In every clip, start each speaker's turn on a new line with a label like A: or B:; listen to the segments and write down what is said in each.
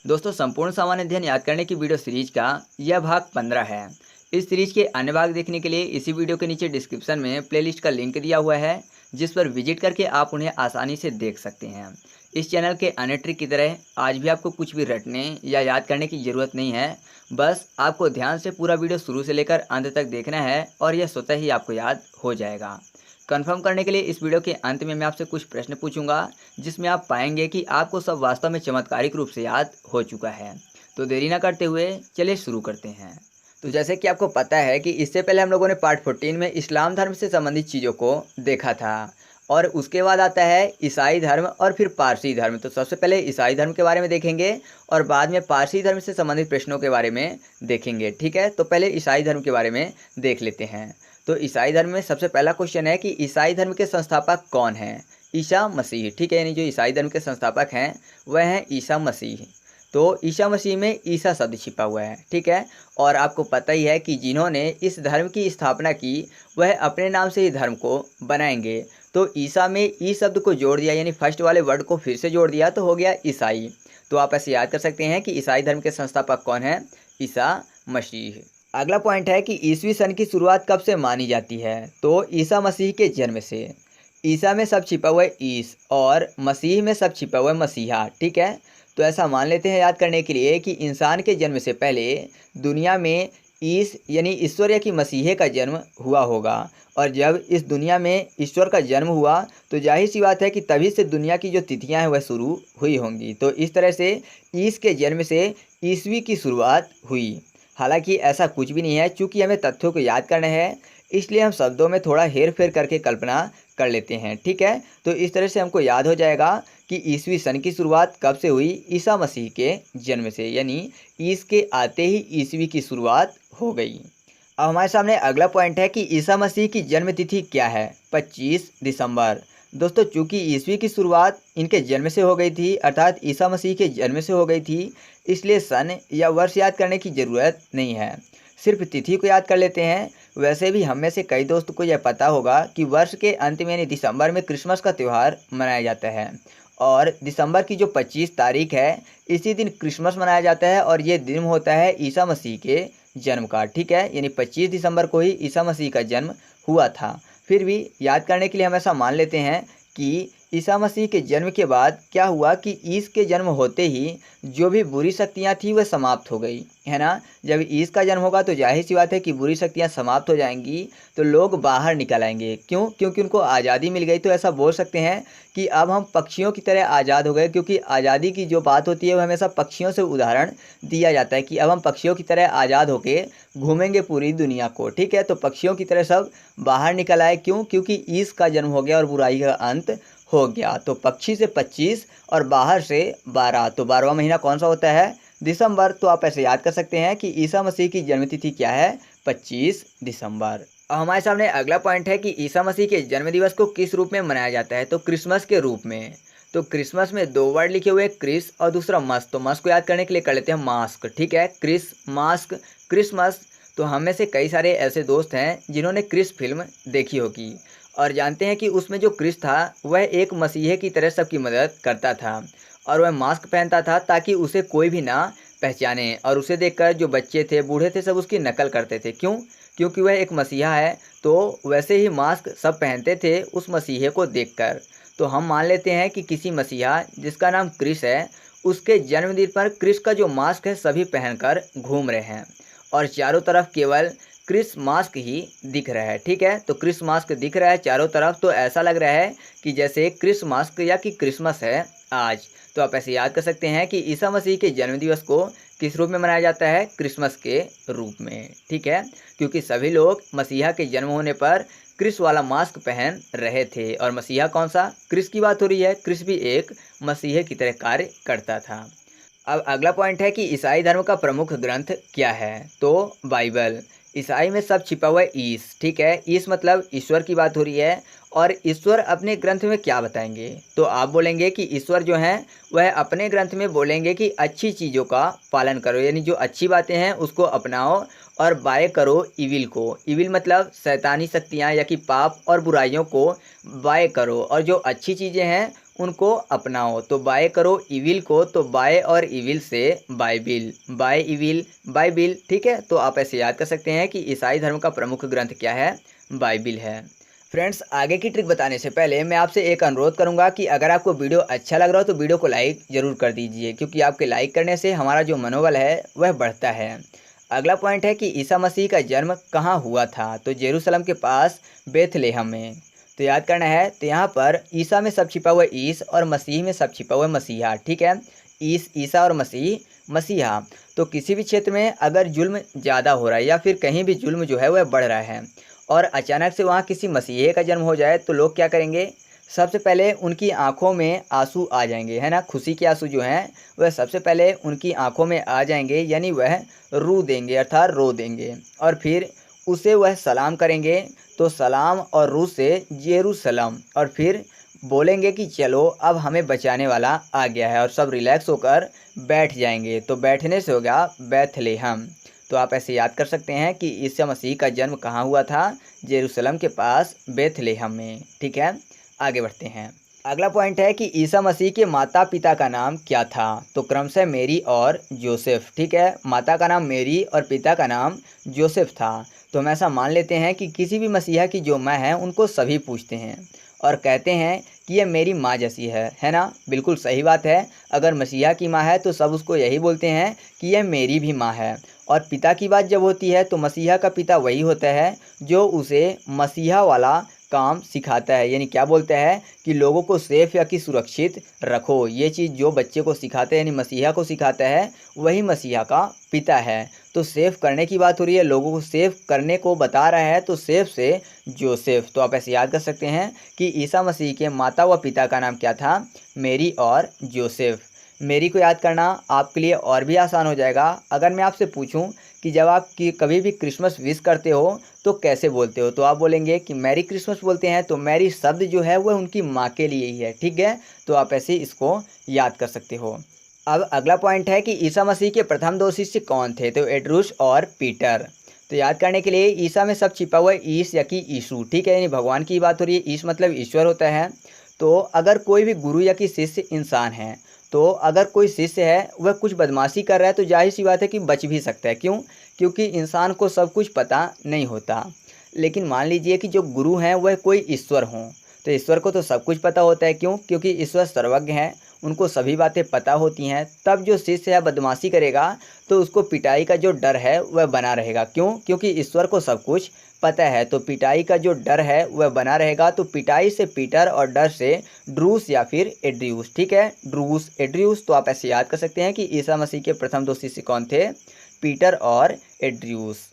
A: दोस्तों, संपूर्ण सामान्य अध्ययन याद करने की वीडियो सीरीज का यह भाग 15 है। इस सीरीज के अन्य भाग देखने के लिए इसी वीडियो के नीचे डिस्क्रिप्शन में प्लेलिस्ट का लिंक दिया हुआ है, जिस पर विजिट करके आप उन्हें आसानी से देख सकते हैं। इस चैनल के अन्य ट्रिक की तरह आज भी आपको कुछ भी रटने या याद करने की ज़रूरत नहीं है। बस आपको ध्यान से पूरा वीडियो शुरू से लेकर अंत तक देखना है और यह स्वतः ही आपको याद हो जाएगा। कंफर्म करने के लिए इस वीडियो के अंत में मैं आपसे कुछ प्रश्न पूछूंगा, जिसमें आप पाएंगे कि आपको सब वास्तव में चमत्कारिक रूप से याद हो चुका है। तो देरी ना करते हुए चलिए शुरू करते हैं। तो जैसे कि आपको पता है कि इससे पहले हम लोगों ने पार्ट 14 में इस्लाम धर्म से संबंधित चीज़ों को देखा था, और उसके बाद आता है ईसाई धर्म और फिर पारसी धर्म। तो सबसे पहले ईसाई धर्म के बारे में देखेंगे और बाद में पारसी धर्म से संबंधित प्रश्नों के बारे में देखेंगे। ठीक है, तो पहले ईसाई धर्म के बारे में देख लेते हैं। तो ईसाई धर्म में सबसे पहला क्वेश्चन है कि ईसाई धर्म के संस्थापक कौन हैं? ईसा मसीह। ठीक है, यानी जो ईसाई धर्म के संस्थापक हैं वह हैं ईसा मसीह। तो ईसा मसीह में ईसा शब्द छिपा हुआ है। ठीक है, और आपको पता ही है कि जिन्होंने इस धर्म की स्थापना की वह अपने नाम से ही धर्म को बनाएंगे। तो ईसा में ई शब्द को जोड़ दिया, यानी फर्स्ट वाले वर्ड को फिर से जोड़ दिया तो हो गया ईसाई। तो आप ऐसे याद कर सकते हैं कि ईसाई धर्म के संस्थापक कौन है? ईसा मसीह। अगला पॉइंट है कि ईसवी सन की शुरुआत कब से मानी जाती है? तो ईसा मसीह के जन्म से। ईसा में सब छिपा हुआ है ईस, और मसीह में सब छिपा हुआ है मसीहा। ठीक है, तो ऐसा मान लेते हैं याद करने के लिए कि इंसान के जन्म से पहले दुनिया में ईस यानी ईश्वर या कि मसीहे का जन्म हुआ होगा, और जब इस दुनिया में ईश्वर का जन्म हुआ तो जाहिर सी बात है कि तभी से दुनिया की जो तिथियां हैं वह शुरू हुई होंगी। तो इस तरह से ईस के जन्म से ईसवी की शुरुआत हुई। हालांकि ऐसा कुछ भी नहीं है, चूँकि हमें तथ्यों को याद करना है इसलिए हम शब्दों में थोड़ा हेर फेर करके कल्पना कर लेते हैं। ठीक है, तो इस तरह से हमको याद हो जाएगा कि ईसवी सन की शुरुआत कब से हुई? ईसा मसीह के जन्म से, यानी ईस के आते ही ईसवी की शुरुआत हो गई। अब हमारे सामने अगला पॉइंट है कि ईसा मसीह की जन्म तिथि क्या है? 25 दिसंबर। दोस्तों, चूंकि ईसवी की शुरुआत इनके जन्म से हो गई थी, अर्थात ईसा मसीह के जन्म से हो गई थी, इसलिए सन या वर्ष याद करने की ज़रूरत नहीं है, सिर्फ तिथि को याद कर लेते हैं। वैसे भी हम में से कई दोस्तों को यह पता होगा कि वर्ष के अंत में यानी दिसंबर में क्रिसमस का त्यौहार मनाया जाता है, और दिसंबर की जो 25 तारीख है इसी दिन क्रिसमस मनाया जाता है, और ये दिन होता है ईसा मसीह के जन्म का। ठीक है, यानी 25 दिसंबर को ही ईसा मसीह का जन्म हुआ था। फिर भी याद करने के लिए हम ऐसा मान लेते हैं कि ईसा मसीह के जन्म के बाद क्या हुआ कि ईस के जन्म होते ही जो भी बुरी शक्तियाँ थी वह समाप्त हो गई, है ना। जब ईस का जन्म होगा तो जाहिर सी बात है कि बुरी शक्तियाँ समाप्त हो जाएंगी, तो लोग बाहर निकल आएंगे। क्यों? क्योंकि उनको आज़ादी मिल गई। तो ऐसा बोल सकते हैं कि अब हम पक्षियों की तरह आज़ाद हो गए, क्योंकि आज़ादी की जो बात होती है वो हमेशा पक्षियों से उदाहरण दिया जाता है कि अब हम पक्षियों की तरह आज़ाद होके घूमेंगे पूरी दुनिया को। ठीक है, तो पक्षियों की तरह सब बाहर निकल आए। क्यों? क्योंकि ईस का जन्म हो गया और बुराई का अंत हो गया। तो पक्षी से 25 और बाहर से 12, तो 12वां महीना कौन सा होता है? दिसंबर। तो आप ऐसे याद कर सकते हैं कि ईसा मसीह की जन्मतिथि क्या है? 25 दिसंबर। अब हमारे सामने अगला पॉइंट है कि ईसा मसीह के जन्मदिवस को किस रूप में मनाया जाता है? तो क्रिसमस के रूप में। तो क्रिसमस में दो वर्ड लिखे हुए, क्रिस और दूसरा मस। तो मस को याद करने के लिए कर लेते हैं मास्क। ठीक है, क्रिस मास्क क्रिसमस। तो हम में से कई सारे ऐसे दोस्त हैं जिन्होंने क्रिस फिल्म देखी होगी और जानते हैं कि उसमें जो क्रिस था वह एक मसीहे की तरह सबकी मदद करता था, और वह मास्क पहनता था ताकि उसे कोई भी ना पहचाने, और उसे देखकर जो बच्चे थे बूढ़े थे सब उसकी नकल करते थे। क्यों? क्योंकि वह एक मसीहा है। तो वैसे ही मास्क सब पहनते थे उस मसीहे को देखकर। तो हम मान लेते हैं कि किसी मसीहा जिसका नाम क्रिस है उसके जन्मदिन पर क्रिस का जो मास्क है सभी पहनकर घूम रहे हैं, और चारों तरफ केवल क्रिस मास्क ही दिख रहा है। ठीक है, तो क्रिस मास्क दिख रहा है चारों तरफ, तो ऐसा लग रहा है कि जैसे क्रिस मास्क या कि क्रिसमस है आज। तो आप ऐसे याद कर सकते हैं कि ईसा मसीह के जन्मदिवस को किस रूप में मनाया जाता है? क्रिसमस के रूप में। ठीक है, क्योंकि सभी लोग मसीहा के जन्म होने पर क्रिस वाला मास्क पहन रहे थे, और मसीहा कौन सा? क्रिस की बात हो रही है। क्रिस भी एक मसीहे की तरह कार्य करता था। अब अगला पॉइंट है कि ईसाई धर्म का प्रमुख ग्रंथ क्या है? तो बाइबल। ईसाई में सब छिपा हुआ है ईस। ठीक है, ईस मतलब ईश्वर की बात हो रही है, और ईश्वर अपने ग्रंथ में क्या बताएंगे? तो आप बोलेंगे कि ईश्वर जो हैं वह अपने ग्रंथ में बोलेंगे कि अच्छी चीज़ों का पालन करो, यानी जो अच्छी बातें हैं उसको अपनाओ, और बाय करो इविल को। इविल मतलब शैतानी शक्तियाँ या कि पाप और बुराइयों को बाय करो, और जो अच्छी चीज़ें हैं उनको अपनाओ। तो बाय करो इविल को, तो बाय और इविल से बाइबिल, बाय इविल बाइबिल, ठीक है। तो आप ऐसे याद कर सकते हैं कि ईसाई धर्म का प्रमुख ग्रंथ क्या है, बाइबिल है। फ्रेंड्स, आगे की ट्रिक बताने से पहले मैं आपसे एक अनुरोध करूंगा कि अगर आपको वीडियो अच्छा लग रहा हो तो वीडियो को लाइक ज़रूर कर दीजिए, क्योंकि आपके लाइक करने से हमारा जो मनोबल है वह बढ़ता है। अगला पॉइंट है कि ईसा मसीह का जन्म कहाँ हुआ था, तो यरूशलेम के पास बेथलेहम में। तो याद करना है, तो यहाँ पर ईसा में सब छिपा हुआ ईस और मसीह में सब छिपा हुआ मसीहा, ठीक है। ईसा और मसीह मसीहा। तो किसी भी क्षेत्र में अगर जुल्म ज़्यादा हो रहा है या फिर कहीं भी जुल्म जो है वह बढ़ रहा है और अचानक से वहाँ किसी मसीहे का जन्म हो जाए, तो लोग क्या करेंगे, सबसे पहले उनकी आंखों में आंसू आ जाएंगे, है ना। खुशी के आंसू जो हैं वह सबसे पहले उनकी आंखों में आ जाएंगे, यानी वह रू देंगे अर्थात रो देंगे, और फिर उसे वह सलाम करेंगे। तो सलाम और रू से जेरूसलम, और फिर बोलेंगे कि चलो अब हमें बचाने वाला आ गया है, और सब रिलैक्स होकर बैठ जाएंगे। तो बैठने से होगा बैथलेहम। तो आप ऐसे याद कर सकते हैं कि ईसा मसीह का जन्म कहाँ हुआ था, जेरूसलम के पास बेथलेहम में, ठीक है। आगे बढ़ते हैं। अगला पॉइंट है कि ईसा मसीह के माता पिता का नाम क्या था, तो क्रमशः मेरी और जोसेफ, ठीक है। माता का नाम मेरी और पिता का नाम जोसेफ था। तो हम ऐसा मान लेते हैं कि किसी भी मसीहा की जो माँ है उनको सभी पूछते हैं और कहते हैं कि यह मेरी माँ जैसी है ना। बिल्कुल सही बात है। अगर मसीहा की माँ है तो सब उसको यही बोलते हैं कि यह मेरी भी माँ है। और पिता की बात जब होती है तो मसीहा का पिता वही होता है जो उसे मसीहा वाला काम सिखाता है, यानी क्या बोलता है कि लोगों को सेफ या कि सुरक्षित रखो। ये चीज़ जो बच्चे को सिखाते हैं यानी मसीहा को सिखाता है, वही मसीहा का पिता है। तो सेफ करने की बात हो रही है, लोगों को सेफ करने को बता रहा है, तो सेफ से जोसेफ। तो आप ऐसे याद कर सकते हैं कि ईसा मसीह के माता व पिता का नाम क्या था, मेरी और जोसेफ। मेरी को याद करना आपके लिए और भी आसान हो जाएगा। अगर मैं आपसे पूछूं कि जब आप कभी भी क्रिसमस विश करते हो तो कैसे बोलते हो, तो आप बोलेंगे कि मैरी क्रिसमस बोलते हैं। तो मैरी शब्द जो है वह उनकी माँ के लिए ही है, ठीक है। तो आप ऐसे इसको याद कर सकते हो। अब अगला पॉइंट है कि ईसा मसीह के प्रथम दो शिष्य कौन थे, तो एड्रूस और पीटर। तो याद करने के लिए ईसा में सब छिपा हुआ ईस या कि यीशु, ठीक है, यानी भगवान की बात हो रही है। ईस मतलब ईश्वर होता है। तो अगर कोई भी गुरु या कि शिष्य इंसान है, तो अगर कोई शिष्य है वह कुछ बदमाशी कर रहा है, तो जाहिर सी बात है कि बच भी सकता है। क्यों? क्योंकि इंसान को सब कुछ पता नहीं होता। लेकिन मान लीजिए कि जो गुरु हैं वह कोई ईश्वर हों, तो ईश्वर को तो सब कुछ पता होता है। क्यों? क्योंकि ईश्वर सर्वज्ञ हैं, उनको सभी बातें पता होती हैं। तब जो शिष्य है बदमाशी करेगा तो उसको पिटाई का जो डर है वह बना रहेगा। क्यों? क्योंकि ईश्वर को सब कुछ पता है, तो पिटाई का जो डर है वह बना रहेगा। तो पिटाई से पीटर और डर से ड्रूस या फिर एड्रियूस, ठीक है, ड्रूस एड्रियूस। तो आप ऐसे याद कर सकते हैं कि ईसा मसीह के प्रथम दो शिष्य कौन थे, पीटर और एड्रियूस।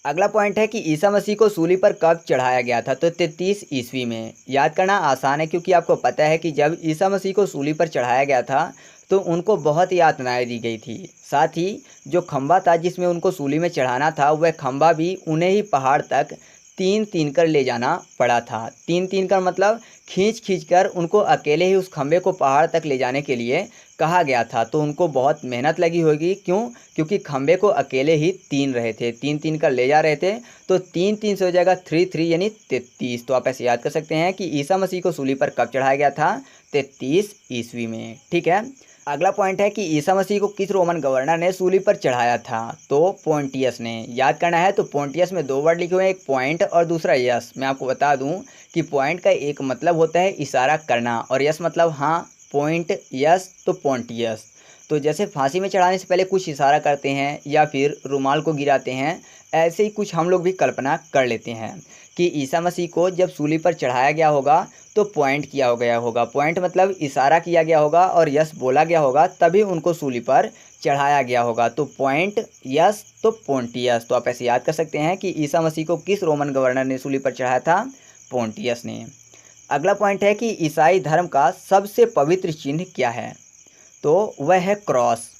A: अगला पॉइंट है कि ईसा मसीह को सूली पर कब चढ़ाया गया था, तो 33 ईस्वी में। याद करना आसान है क्योंकि आपको पता है कि जब ईसा मसीह को सूली पर चढ़ाया गया था तो उनको बहुत यातनाएं दी गई थी। साथ ही जो खंबा था जिसमें उनको सूली में चढ़ाना था, वह खंबा भी उन्हें ही पहाड़ तक तीन तीन कर ले जाना पड़ा था। तीन तीन कर मतलब खींच खींच कर उनको अकेले ही उस खंबे को पहाड़ तक ले जाने के लिए कहा गया था। तो उनको बहुत मेहनत लगी होगी। क्यों? क्योंकि खंबे को अकेले ही तीन रहे थे, तीन तीन कर ले जा रहे थे। तो तीन तीन से हो जाएगा 3 यानी 33। तो आप ऐसे याद कर सकते हैं कि ईसा मसीह को सूली पर कब चढ़ाया गया था, 33 ईस्वी में, ठीक है। अगला पॉइंट है कि ईसा मसीह को किस रोमन गवर्नर ने सूली पर चढ़ाया था, तो पोंटियस ने। याद करना है, तो पोंटियस में दो वर्ड लिखे हुए हैं, एक पॉइंट और दूसरा यस। मैं आपको बता दूं कि पॉइंट का एक मतलब होता है इशारा करना और यस मतलब हाँ, पॉइंट यस तो पोंटियस। तो जैसे फांसी में चढ़ाने से पहले कुछ इशारा करते हैं या फिर रुमाल को गिराते हैं, ऐसे ही कुछ हम लोग भी कल्पना कर लेते हैं कि ईसा मसीह को जब सूली पर चढ़ाया गया होगा तो पॉइंट किया गया होगा। पॉइंट मतलब इशारा किया गया होगा और यस बोला गया होगा, तभी उनको सूली पर चढ़ाया गया होगा। तो पॉइंट यस तो पोंटियस। तो आप ऐसे याद कर सकते हैं कि ईसा मसीह को किस रोमन गवर्नर ने सूली पर चढ़ाया था, पोंटियस ने। अगला पॉइंट है कि ईसाई धर्म का सबसे पवित्र चिन्ह क्या है, तो वह है क्रॉस।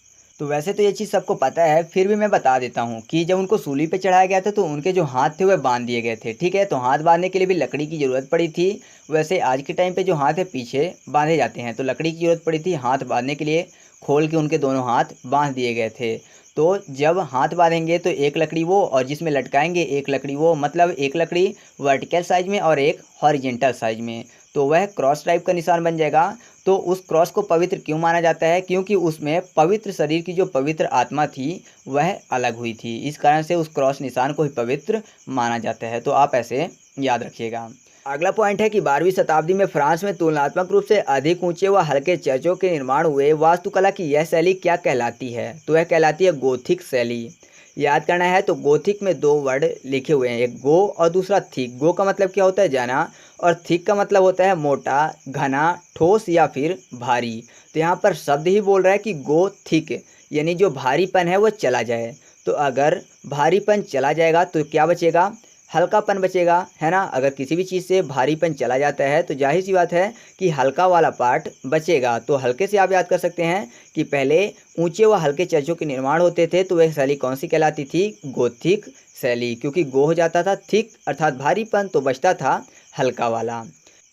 A: तो वैसे तो ये चीज़ सबको पता है, फिर भी मैं बता देता हूँ कि जब उनको सूली पे चढ़ाया गया था तो उनके जो हाथ थे वह बांध दिए गए थे, ठीक है। तो हाथ बांधने के लिए भी लकड़ी की ज़रूरत पड़ी थी। वैसे आज के टाइम पे जो हाथ है पीछे बांधे जाते हैं, तो लकड़ी की ज़रूरत पड़ी थी हाथ बांधने के लिए। खोल के उनके दोनों हाथ बांध दिए गए थे। तो जब हाथ बांधेंगे तो एक लकड़ी वो और जिसमें लटकाएंगे एक लकड़ी वो, मतलब एक लकड़ी वर्टिकल साइज में और एक हॉरिजेंटल साइज में। तो वह क्रॉस टाइप का निशान बन जाएगा। तो उस क्रॉस को पवित्र क्यों माना जाता है? क्योंकि उसमें पवित्र शरीर की जो पवित्र आत्मा थी वह अलग हुई थी, इस कारण से उस क्रॉस निशान को ही पवित्र माना जाता है। तो आप ऐसे याद रखिएगा। अगला पॉइंट है कि 12वीं शताब्दी में फ्रांस में तुलनात्मक रूप से अधिक ऊंचे व हल्के चर्चों के निर्माण हुए। वास्तुकला की यह शैली क्या कहलाती है? तो वह कहलाती है गोथिक शैली। याद करना है तो गोथिक में दो वर्ड लिखे हुए हैं, एक गो और दूसरा थिक। गो का मतलब क्या होता है? जाना, और थिक का मतलब होता है मोटा, घना, ठोस या फिर भारी। तो यहाँ पर शब्द ही बोल रहा है कि गो थिक, यानी जो भारीपन है वो चला जाए। तो अगर भारीपन चला जाएगा तो क्या बचेगा? हल्कापन बचेगा, है ना। अगर किसी भी चीज़ से भारीपन चला जाता है तो जाहिर सी बात है कि हल्का वाला पार्ट बचेगा। तो हल्के से आप याद कर सकते हैं कि पहले ऊंचे व हल्के चर्चों के निर्माण होते थे, तो वह शैली कौन सी कहलाती थी? गोथिक शैली, क्योंकि गो हो जाता था थिक अर्थात भारीपन, तो बचता था हल्का वाला।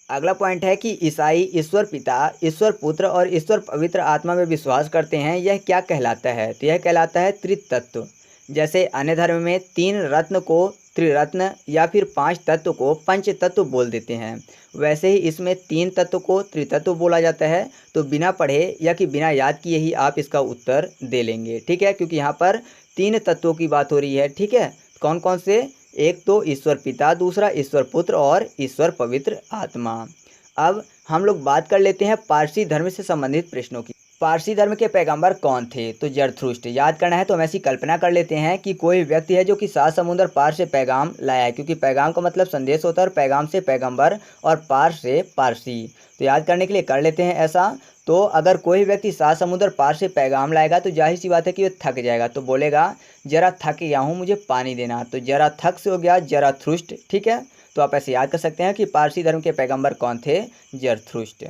A: अगला पॉइंट है कि ईसाई ईश्वर पिता, ईश्वर पुत्र और ईश्वर पवित्र आत्मा में विश्वास करते हैं, यह क्या कहलाता है? तो यह कहलाता है त्रितत्व। जैसे अन्य धर्म में 3 रत्न को त्रिरत्न या फिर 5 तत्व को पंच तत्व बोल देते हैं, वैसे ही इसमें 3 तत्व को त्रितत्व बोला जाता है। तो बिना पढ़े या कि बिना याद किए ही आप इसका उत्तर दे लेंगे, ठीक है, क्योंकि यहाँ पर 3 तत्वों की बात हो रही है, ठीक है। कौन कौन से? एक तो ईश्वर पिता, दूसरा ईश्वर पुत्र और ईश्वर पवित्र आत्मा। अब हम लोग बात कर लेते हैं पारसी धर्म से संबंधित प्रश्नों की। पारसी धर्म के पैगंबर कौन थे? तो जरथुष्ट। याद करना है तो हम ऐसी कल्पना कर लेते हैं कि कोई व्यक्ति है जो कि 7 समुद्र पार से पैगाम लाया है, क्योंकि पैगाम का मतलब संदेश होता है और पैगाम से पैगंबर और पार से पारसी। तो याद करने के लिए कर लेते हैं ऐसा। तो अगर कोई व्यक्ति 7 समुद्र पार से पैगाम लाएगा तो जाहिर सी बात है कि वह थक जाएगा, तो बोलेगा जरा थक गया हूँ, मुझे पानी देना। तो जरा थक से हो गया जराथुष्ट, ठीक है। तो आप ऐसे याद कर सकते हैं कि पारसी धर्म के पैगंबर कौन थे? जरथुष्ट।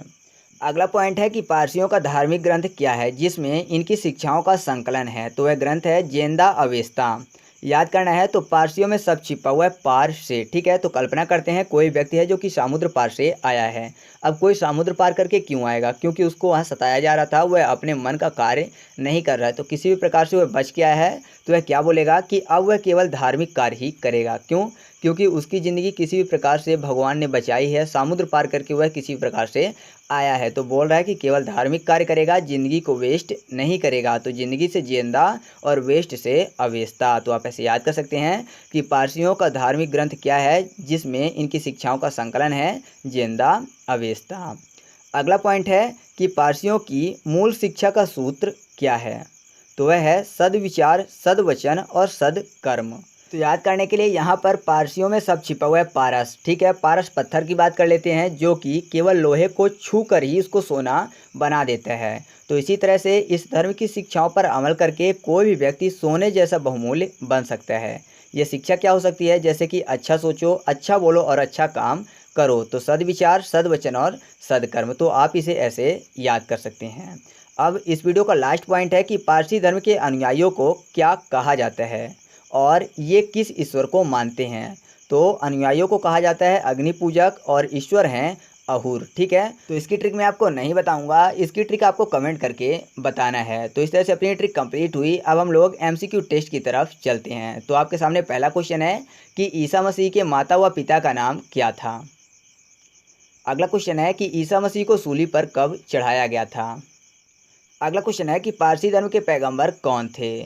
A: अगला पॉइंट है कि पारसियों का धार्मिक ग्रंथ क्या है जिसमें इनकी शिक्षाओं का संकलन है? तो वह ग्रंथ है जेंदा अवेस्ता। याद करना है तो पारसियों में सब छिपा हुआ है पार से, ठीक है। तो कल्पना करते हैं कोई व्यक्ति है जो कि समुद्र पार से आया है। अब कोई समुद्र पार करके क्यों आएगा? क्योंकि उसको वहाँ सताया जा रहा था, वह अपने मन का कार्य नहीं कर रहा है, तो किसी भी प्रकार से वह बच के आया है। तो वह क्या बोलेगा कि अब वह केवल धार्मिक कार्य ही करेगा। क्यों? क्योंकि उसकी ज़िंदगी किसी भी प्रकार से भगवान ने बचाई है, समुद्र पार करके वह किसी प्रकार से आया है। तो बोल रहा है कि केवल धार्मिक कार्य करेगा, ज़िंदगी को वेस्ट नहीं करेगा। तो ज़िंदगी से जिंदा और वेस्ट से अवेस्ता। तो आप ऐसे याद कर सकते हैं कि पारसियों का धार्मिक ग्रंथ क्या है जिसमें इनकी शिक्षाओं का संकलन है? जिंदा अवेस्ता। अगला पॉइंट है कि पारसियों की मूल शिक्षा का सूत्र क्या है? तो वह है सद्विचार, सद्वचन और सद्कर्म। तो याद करने के लिए यहाँ पर पारसियों में सब छिपा हुआ है पारस, ठीक है। पारस पत्थर की बात कर लेते हैं जो कि केवल लोहे को छू कर ही उसको सोना बना देता है। तो इसी तरह से इस धर्म की शिक्षाओं पर अमल करके कोई भी व्यक्ति सोने जैसा बहुमूल्य बन सकता है। ये शिक्षा क्या हो सकती है? जैसे कि अच्छा सोचो, अच्छा बोलो और अच्छा काम करो। तो सद्विचार, सद्वचन और सद्कर्म। तो आप इसे ऐसे याद कर सकते हैं। अब इस वीडियो का लास्ट पॉइंट है कि पारसी धर्म के अनुयायियों को क्या कहा जाता है और ये किस ईश्वर को मानते हैं? तो अनुयायियों को कहा जाता है अग्नि पूजक और ईश्वर हैं अहुर, ठीक है। तो इसकी ट्रिक मैं आपको नहीं बताऊंगा, इसकी ट्रिक आपको कमेंट करके बताना है। तो इस तरह से अपनी ट्रिक कंप्लीट हुई। अब हम लोग एमसीक्यू टेस्ट की तरफ चलते हैं। तो आपके सामने पहला क्वेश्चन है कि ईसा मसीह के माता व पिता का नाम क्या था? अगला क्वेश्चन है कि ईसा मसीह को सूली पर कब चढ़ाया गया था? अगला क्वेश्चन है कि पारसी धर्म के पैगंबर कौन थे?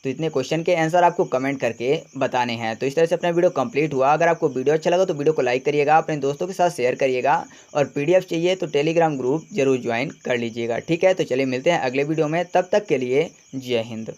A: तो इतने क्वेश्चन के आंसर आपको कमेंट करके बताने हैं। तो इस तरह से अपना वीडियो कंप्लीट हुआ। अगर आपको वीडियो अच्छा लगा तो वीडियो को लाइक करिएगा, अपने दोस्तों के साथ शेयर करिएगा और पीडीएफ चाहिए तो टेलीग्राम ग्रुप जरूर ज्वाइन कर लीजिएगा, ठीक है। तो चलिए मिलते हैं अगले वीडियो में, तब तक के लिए जय हिंद।